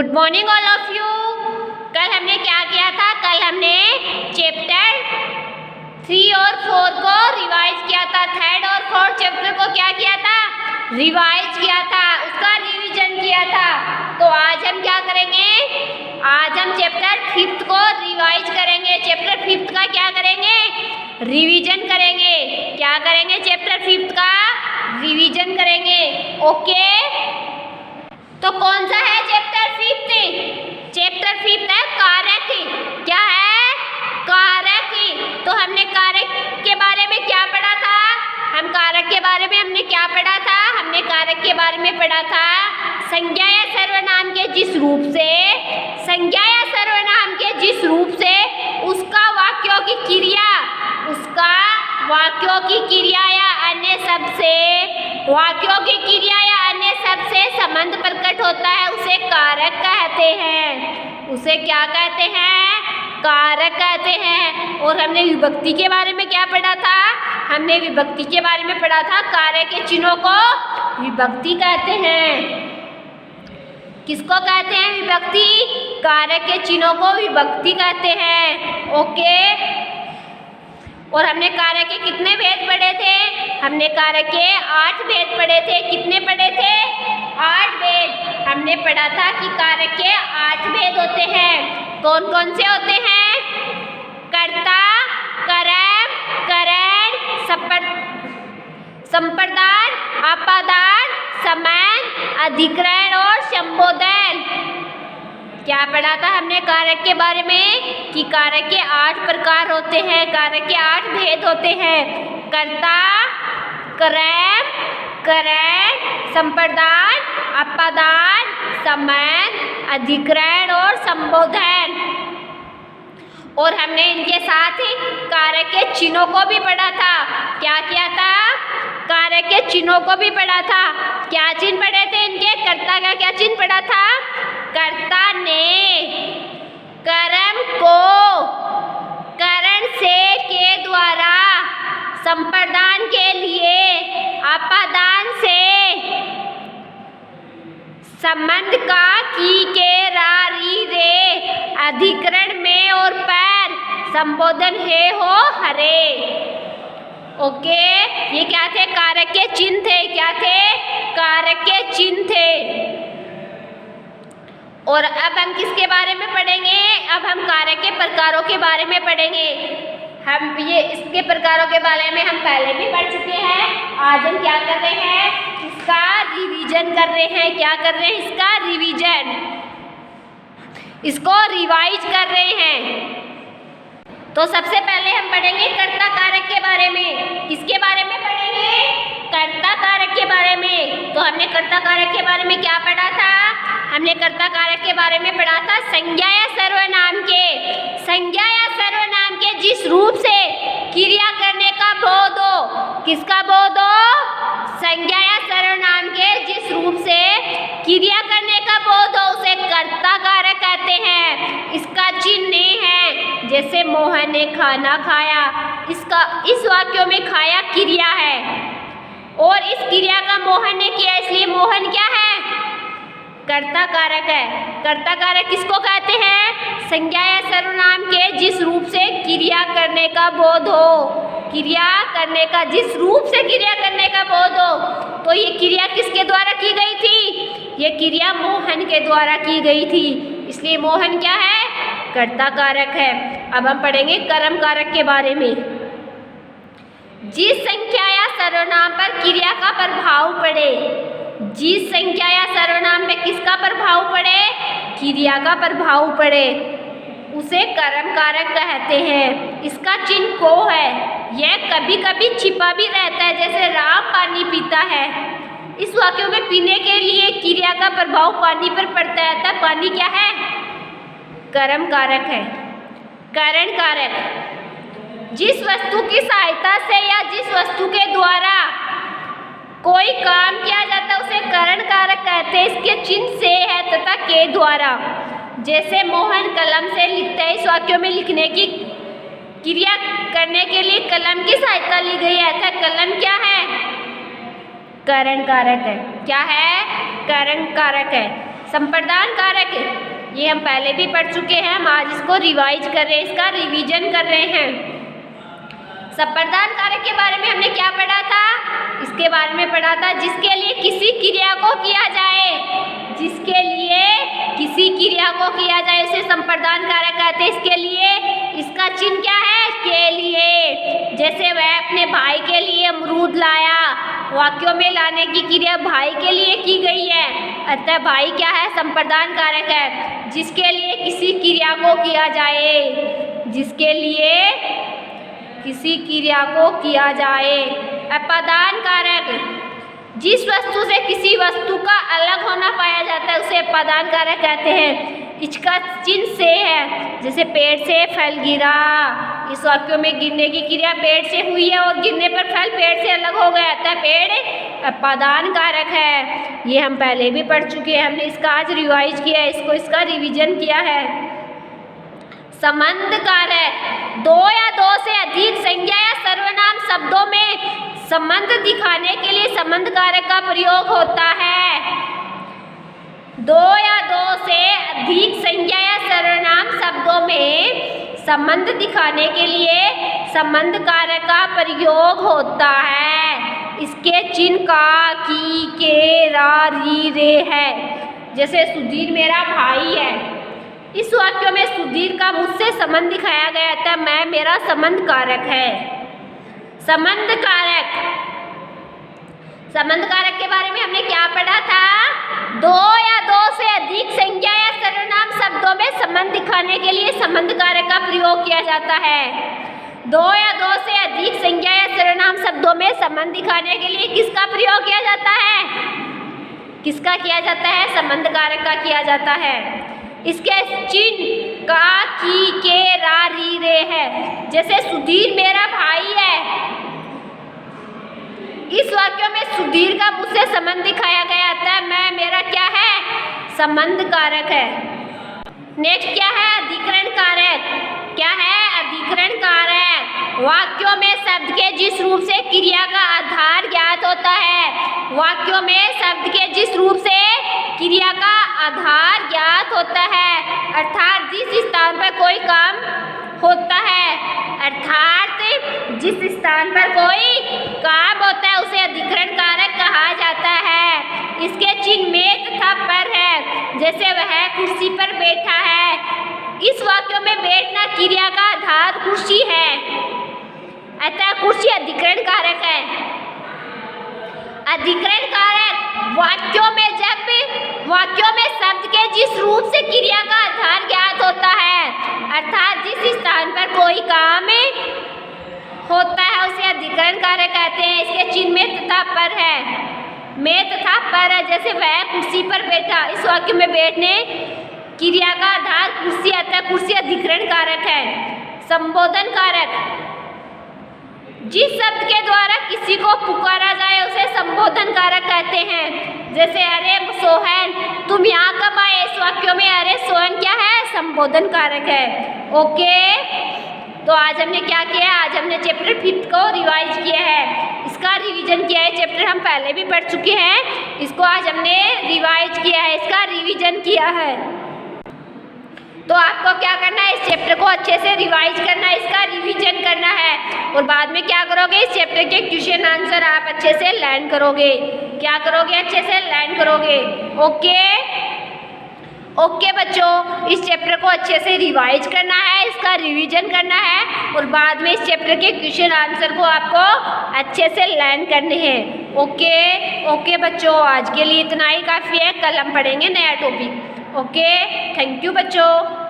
Good morning all of you. कल हमने क्या किया था? कल हमने चैप्टर 3 और 4 को रिवाइज किया था। थर्ड और फोर्थ चैप्टर को क्या किया था? रिवाइज किया था, उसका रिवीजन किया था। तो आज हम क्या करेंगे? आज हम चैप्टर 5 को रिवाइज करेंगे। चैप्टर 5 का क्या करेंगे? रिवीजन करेंगे। क्या करेंगे? चैप्टर 5 का रिवीजन करेंगे। ओके, तो कौन सा है चैप्टर 5? चैप्टर 5 है कारक। क्या है? कारक। तो हमने कारक के बारे में क्या पढ़ा था? कारक के बारे में हमने क्या पढ़ा था? हमने कारक के बारे में पढ़ा था संज्ञा या सर्वनाम के जिस रूप से, संज्ञा या सर्वनाम के जिस रूप से उसका वाक्यों की क्रिया, उसका वाक्यों की क्रिया या अन्य शब्द से, वाक्यों की क्रिया या अन्य शब्द से संबंध प्रकट होता है, उसे कारक कहते हैं। उसे क्या कहते हैं? कारक कहते हैं। और हमने विभक्ति के बारे में क्या पढ़ा था? हमने विभक्ति के बारे में पढ़ा था कारक के चिन्हों को विभक्ति कहते हैं। किसको कहते हैं? विभक्ति। कारक के चिन्हों को विभक्ति कहते हैं। ओके, और हमने कारक के कितने भेद पढ़े थे? हमने कारक के 8 भेद पढ़े थे। कितने पढ़े थे? 8 भेद। हमने पढ़ा था कि कारक के 8 भेद होते हैं। कौन कौन से होते हैं? कर्ता, कर्म, करण, संप्रदान, अपादान, संबंध, अधिकरण और संबोधन। क्या पढ़ा था हमने कारक के बारे में? कि कारक के 8 प्रकार होते हैं, कारक के 8 भेद होते हैं। कर्ता, कर्म, करण, संप्रदान, अपादान, संबंध, अधिकरण और संबोधन। और हमने इनके साथ ही कारक के चिन्हों को भी पढ़ा था। क्या किया था? कारक के चिन्हों को भी पढ़ा था। क्या चिन्ह पढ़े थे इनके? कर्ता का क्या चिन्ह पढ़ा था? कर्ता ने कर्म को करण से के द्वारा, संप्रदान के लिए, अपादान से, संबंध का की के रा री रे, अधिकरण में और पैर, संबोधन हे हो हरे। ओके, ये क्या थे? कारक के चिन्ह थे। क्या थे? कारक के चिन्ह थे। और अब हम किसके बारे में पढ़ेंगे? अब हम कारक के प्रकारों के बारे में पढ़ेंगे। हम ये इसके प्रकारों के बारे में हम पहले भी पढ़ चुके हैं। आज हम क्या कर रहे हैं? इसका रिवीजन कर रहे हैं। क्या कर रहे हैं? इसका रिवीजन, इसको रिवाइज कर रहे हैं। तो सबसे पहले हम पढ़ेंगे कर्ता कारक के बारे में। किसके बारे में पढ़ेंगे? कर्ता कारक के बारे में। तो हमने कर्ता कारक के बारे में क्या पढ़ा था? हमने कर्ता कारक के बारे में पढ़ा था संज्ञा या सर्वनाम के, संज्ञा या सर्वनाम के जिस रूप से क्रिया करने का बोध हो। किसका बोध हो? संज्ञा या सर्वनाम के जिस रूप से क्रिया करने का बोध हो, उसे कर्ता कारक कहते हैं। इसका चिन्ह है, जैसे मोहन ने खाना खाया, इस वाक्यों में खाया क्रिया है और इस क्रिया का मोहन ने किया, इसलिए मोहन क्या है? कर्ता कारक है। कर्ता कारक किसको कहते हैं? संज्ञा या सर्वनाम के जिस रूप से क्रिया करने का बोध हो, क्रिया करने का, जिस रूप से क्रिया करने का बोध हो। तो ये क्रिया किसके द्वारा की गई थी? ये क्रिया मोहन के द्वारा की गई थी, इसलिए मोहन क्या है? कर्ता कारक है। अब हम पढ़ेंगे कर्म कारक के बारे में। जिस संख्या या सर्वनाम पर क्रिया का प्रभाव पड़े, जिस संख्या या सर्वनाम में किसका प्रभाव पड़े? क्रिया का प्रभाव पड़े, उसे कर्म कारक कहते हैं। इसका चिन्ह को है। यह कभी कभी छिपा भी रहता है, जैसे राम पानी पीता है। इस वाक्यों में पीने के लिए क्रिया का प्रभाव पानी पर पड़ता है, तब पानी क्या है? कर्म कारक है। करण कारक जिस वस्तु की सहायता से या जिस वस्तु के द्वारा कोई काम किया जाता है, उसे करण कारक कहते हैं। इसके चिन्ह से है तथा के द्वारा, जैसे मोहन कलम से लिखता है। इस वाक्यों में लिखने की क्रिया करने के लिए कलम की सहायता ली गई है, अतः कलम क्या है? करण कारक है। क्या है? करण कारक है। संप्रदान कारक ये हम पहले भी पढ़ चुके हैं, हम आज इसको रिवाइज कर रहे हैं, इसका रिवीजन कर रहे हैं। संप्रदान कारक के बारे में हमने क्या पढ़ा था? इसके बारे में पढ़ा था जिसके लिए किसी क्रिया को किया जाए, जिसके लिए किसी क्रिया को किया जाए उसे संप्रदान कारक कहते हैं। इसके लिए इसका चिन्ह क्या है? के लिए। जैसे वह अपने भाई के लिए अमरूद लाया, वाक्यों में लाने की क्रिया भाई के लिए की गई है, अतः भाई क्या है? संप्रदान कारक है। जिसके लिए किसी क्रिया को किया जाए, जिसके लिए किसी क्रिया को किया जाए। अपादान कारक जिस वस्तु से किसी वस्तु का अलग होना पाया जाता है उसे अपादान कारक कहते हैं। इसका चिन्ह से है, जैसे पेड़ से फल गिरा, इस वाक्यों में गिरने की क्रिया पेड़ से हुई है और गिरने पर फल पेड़ से अलग हो गया, अतः पेड़ अपादान कारक है। ये हम पहले भी पढ़ चुके हैं, हमने इसका आज रिवाइज किया है, इसका रिवीजन किया है। संबंध कारक दो या दो से अधिक संज्ञा या सर्वनाम शब्दों में संबंध दिखाने के लिए संबंध कारक का प्रयोग होता है। दो या दो से अधिक संज्ञा या सर्वनाम शब्दों में संबंध दिखाने के लिए संबंध कारक का प्रयोग होता है। इसके चिन्ह का, की, के, रा, री, रे है। जैसे सुधीर मेरा भाई है, इस वाक्य में सुधीर का मुझसे संबंध दिखाया गया था, मैं मेरा संबंध कारक है। संबंध कारक, संबंध कारक के बारे में हमने क्या पढ़ा था? दो या दो से अधिक संज्ञा या सर्वनाम शब्दों में संबंध दिखाने के लिए संबंध कारक का प्रयोग किया जाता है। दो या दो से अधिक संज्ञा या सर्वनाम शब्दों में संबंध दिखाने के लिए किसका प्रयोग किया जाता है? किसका किया जाता है? संबंध कारक का किया जाता है। इसके चिन्ह का, की, के, रा, री, रे है। जैसे सुधीर मेरा भाई है, इस वाक्य में सुधीर का मुझसे संबंध दिखाया गया था, मैं मेरा क्या है? संबंध कारक है। नेक्स्ट क्या है? अधिकरण कारक। क्या है? अधिकरण कारक वाक्यों में शब्द के जिस रूप से क्रिया का आधार ज्ञात होता है, वाक्यों में शब्द के जिस रूप से क्रिया का आधार ज्ञात होता है, अर्थात जिस स्थान पर कोई काम होता है, अर्थात जिस स्थान पर कोई काम होता है उसे अधिकरण कारक कहा जाता है। इसके चिन्ह में तथा पर है। जैसे वह कुर्सी पर बैठा है, इस वाक्य में बैठना क्रिया का आधार कुर्सी है, अतः कुर्सी अधिकरण कारक है। अधिकरण कारक वाक्यों में शब्द के जिस रूप से क्रिया का आधार ज्ञात होता है, अर्थात जिस स्थान पर कोई काम होता है उसे अधिकरण कारक कहते हैं। इसके चिन्ह में तथा पर है। में तथा पर है। जैसे वह कुर्सी पर बैठा, इस वाक्य में बैठने क्रिया का आधार कुर्सी, अतः कुर्सी अधिकरण कारक है। संबोधन कारक जिस शब्द के द्वारा किसी को पुकारा जाए उसे संबोधन कारक कहते हैं। जैसे अरे सोहन तुम यहाँ कब आए, इस वाक्यों में अरे सोहन क्या है? संबोधन कारक है। ओके, तो आज हमने क्या किया? आज हमने चैप्टर 5 को रिवाइज किया है, इसका रिवीजन किया है। चैप्टर हम पहले भी पढ़ चुके हैं, इसको आज हमने रिवाइज किया है, इसका रिवीजन किया है। तो आपको क्या करना है? इस चैप्टर को अच्छे से रिवाइज करना है, इसका रिवीजन करना है, और बाद में क्या करोगे? इस चैप्टर के क्वेश्चन आंसर आप अच्छे से लर्न करोगे। क्या करोगे? अच्छे से लर्न करोगे। ओके बच्चों, इस चैप्टर को अच्छे से रिवाइज करना है, इसका रिवीजन करना है, और बाद में इस चैप्टर के क्वेश्चन आंसर को आपको अच्छे से लर्न करने हैं। ओके बच्चों, आज के लिए इतना ही काफ़ी है, कल हम पढ़ेंगे नया टॉपिक। ओके, थैंक यू बच्चों।